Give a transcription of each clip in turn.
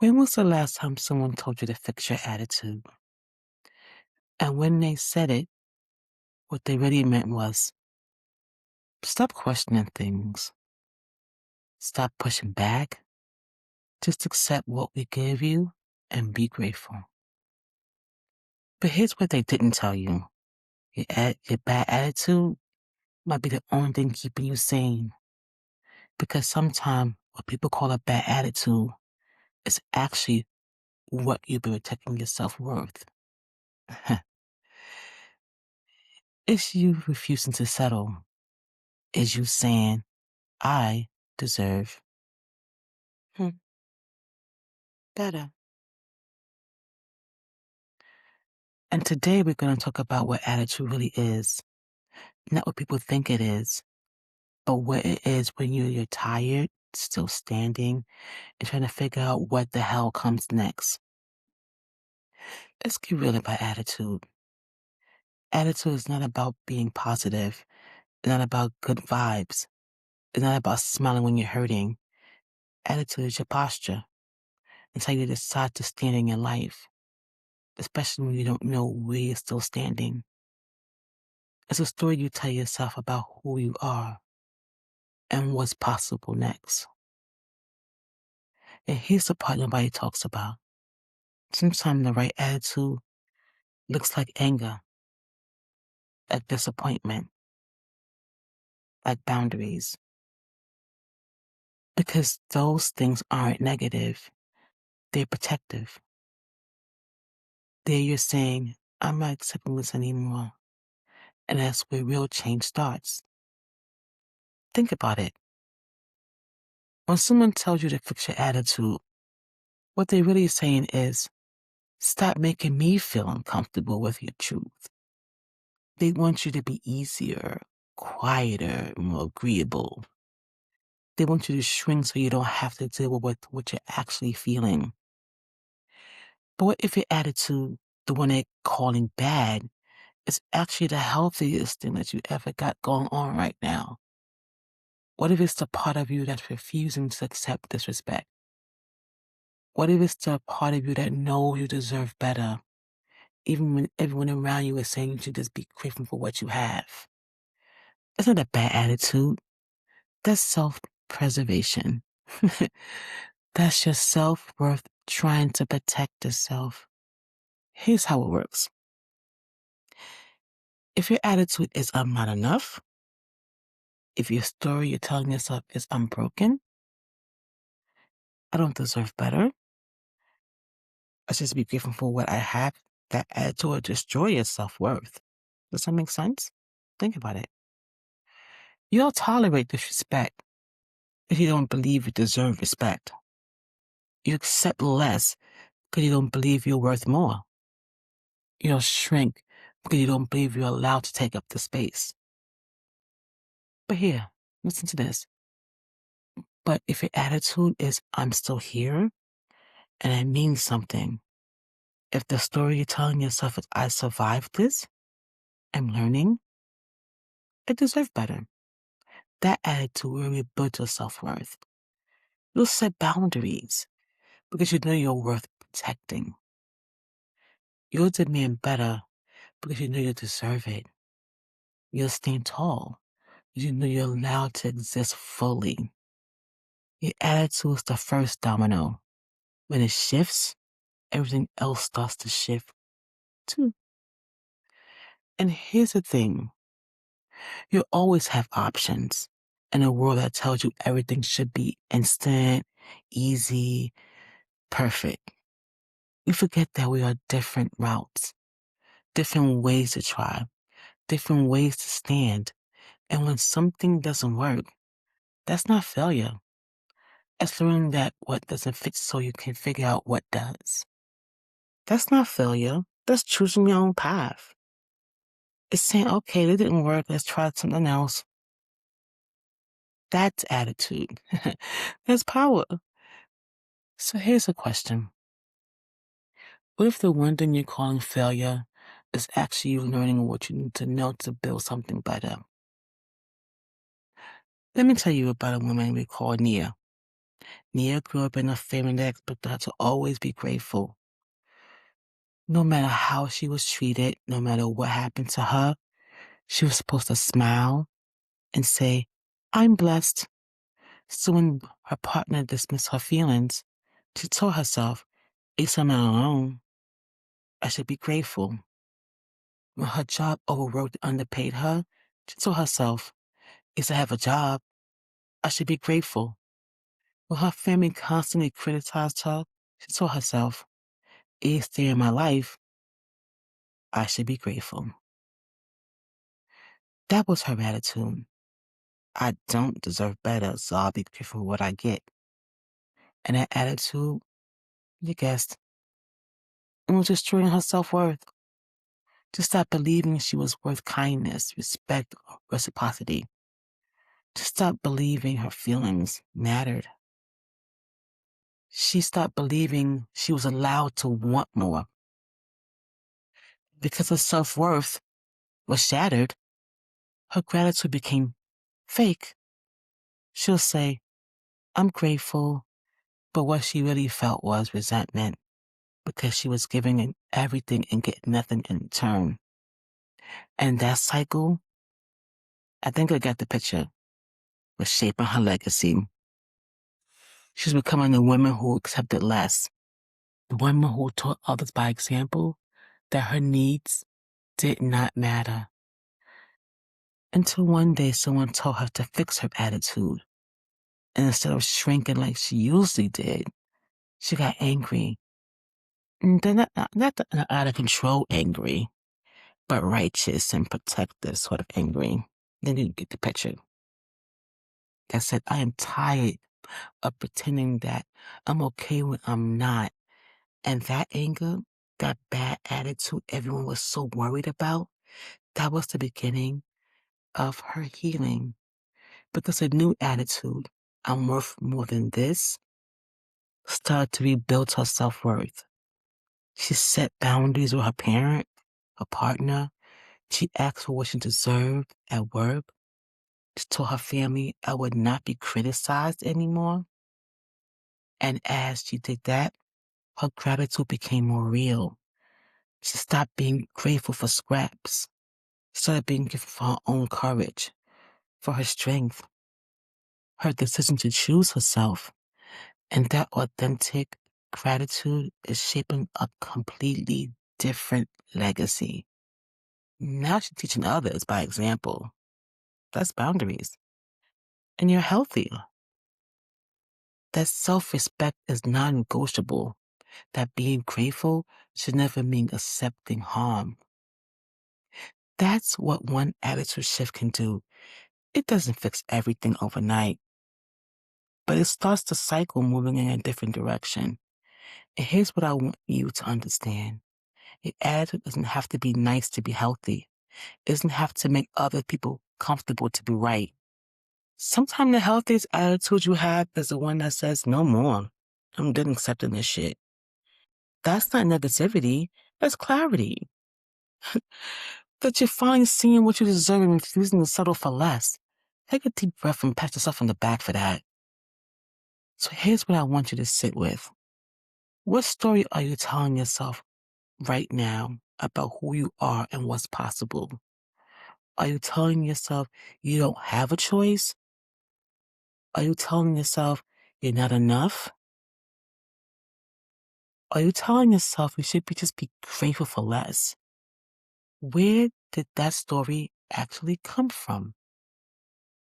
When was the last time someone told you to fix your attitude? And when they said it, what they really meant was stop questioning things, stop pushing back, just accept what we give you and be grateful. But here's what they didn't tell you. Your bad attitude might be the only thing keeping you sane. Because sometimes what people call a bad attitude is actually what you've been protecting your self-worth. It's you refusing to settle. Is you saying, I deserve better. And today we're going to talk about what attitude really is. Not what people think it is, but what it is when you're tired, still standing, and trying to figure out what the hell comes next. Let's get real about attitude. Attitude is not about being positive. It's not about good vibes. It's not about smiling when you're hurting. Attitude is your posture. It's how you decide to stand in your life, especially when you don't know where you're still standing. It's a story you tell yourself about who you are and what's possible next. And here's the part nobody talks about. Sometimes the right attitude looks like anger, like disappointment, like boundaries. Because those things aren't negative, they're protective. There you're saying, I'm not accepting this anymore. And that's where real change starts. Think about it. When someone tells you to fix your attitude, what they're really saying is, stop making me feel uncomfortable with your truth. They want you to be easier, quieter, more agreeable. They want you to shrink so you don't have to deal with what you're actually feeling. But what if your attitude, the one they're calling bad, is actually the healthiest thing that you ever got going on right now? What if it's the part of you that's refusing to accept disrespect? What if it's the part of you that knows you deserve better, even when everyone around you is saying you should just be grateful for what you have? It's not a bad attitude. That's self-preservation. That's your self-worth trying to protect itself. Here's how it works. If your attitude is I'm not enough, if your story you're telling yourself is I'm broken, I don't deserve better, I should be grateful for what I have, that attitude will destroy your self-worth. Does that make sense? Think about it. You'll tolerate disrespect if you don't believe you deserve respect. You accept less because you don't believe you're worth more. You'll shrink because you don't believe you're allowed to take up the space. But here, listen to this. But if your attitude is I'm still here and I mean something, if the story you're telling yourself is I survived this, I'm learning, I deserve better. That attitude will rebuild your self-worth. You'll set boundaries because you know you're worth protecting. You'll demand better because you know you deserve it. You'll stand tall because you know you're allowed to exist fully. Your attitude is the first domino. When it shifts, everything else starts to shift too. And here's the thing. You always have options in a world that tells you everything should be instant, easy, perfect. We forget that we are different routes, different ways to try, different ways to stand. And when something doesn't work, that's not failure. It's learning that what doesn't fit so you can figure out what does. That's not failure. That's choosing your own path. It's saying, okay, that didn't work. Let's try something else. That's attitude. That's power. So here's a question. What if the one thing you're calling failure is actually you learning what you need to know to build something better? Let me tell you about a woman we call Nia. Nia grew up in a family that expected her to always be grateful. No matter how she was treated, no matter what happened to her, she was supposed to smile and say, I'm blessed. So when her partner dismissed her feelings, she told herself, at least I'm not alone. I should be grateful. When her job overworked and underpaid her, she told herself, at least I have a job. I should be grateful. When her family constantly criticized her, she told herself, each day in my life, I should be grateful. That was her attitude. I don't deserve better, so I'll be grateful for what I get. And that attitude, you guessed, it was destroying her self-worth. To stop believing she was worth kindness, respect, or reciprocity. To stop believing her feelings mattered. She stopped believing she was allowed to want more. Because her self-worth was shattered, her gratitude became fake. She'll say, I'm grateful, but what she really felt was resentment because she was giving everything and getting nothing in return. And that cycle, I think I got the picture, was shaping her legacy. She was becoming the woman who accepted less, the woman who taught others by example that her needs did not matter. Until one day someone told her to fix her attitude. And instead of shrinking like she usually did, she got angry. And then not the out of control angry, but righteous and protective sort of angry. Then you get the picture. That said, I am tired of pretending that I'm okay when I'm not. And that anger, that bad attitude everyone was so worried about, that was the beginning of her healing. Because a new attitude, I'm worth more than this, started to rebuild her self-worth. She set boundaries with her parent, her partner. She asked for what she deserved at work. She told her family I would not be criticized anymore. And as she did that, her gratitude became more real. She stopped being grateful for scraps. She started being grateful for her own courage, for her strength, her decision to choose herself. And that authentic gratitude is shaping a completely different legacy. Now she's teaching others by example. That's boundaries. And you're healthy. That self-respect is non-negotiable. That being grateful should never mean accepting harm. That's what one attitude shift can do. It doesn't fix everything overnight, but it starts the cycle moving in a different direction. And here's what I want you to understand. Your attitude doesn't have to be nice to be healthy. It doesn't have to make other people comfortable to be right. Sometimes the healthiest attitude you have is the one that says, no more. I'm done accepting this shit. That's not negativity. That's clarity. That you're finally seeing what you deserve and refusing to settle for less. Take a deep breath and pat yourself on the back for that. So here's what I want you to sit with. What story are you telling yourself right now about who you are and what's possible? Are you telling yourself you don't have a choice? Are you telling yourself you're not enough? Are you telling yourself you should just be grateful for less? Where did that story actually come from?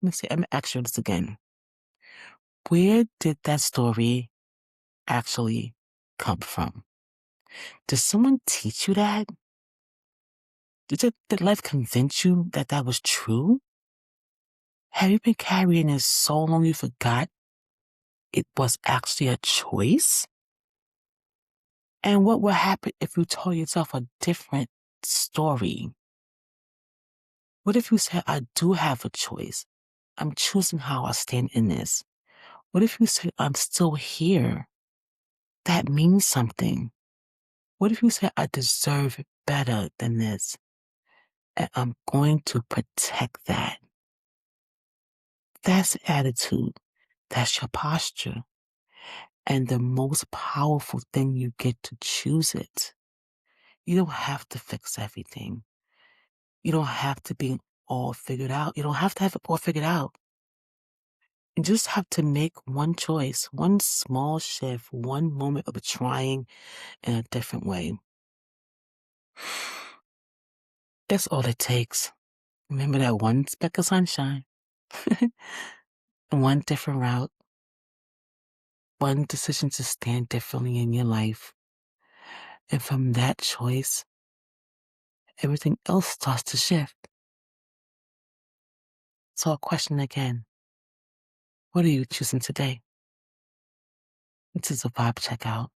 Let me ask you this again. Where did that story actually come from? Did someone teach you that? Did life convince you that that was true? Have you been carrying it so long you forgot it was actually a choice? And what would happen if you told yourself a different story? What if you said, I do have a choice? I'm choosing how I stand in this. What if you said, I'm still here? That means something. What if you said, I deserve better than this? And I'm going to protect that. That's attitude. That's your posture. And the most powerful thing, you get to choose it. You don't have to fix everything. You don't have to be all figured out. You don't have to have it all figured out. You just have to make one choice, one small shift, one moment of trying in a different way. That's all it takes. Remember that one speck of sunshine, one different route, one decision to stand differently in your life. And from that choice, everything else starts to shift. So a question again, what are you choosing today? This is a vibe checkout.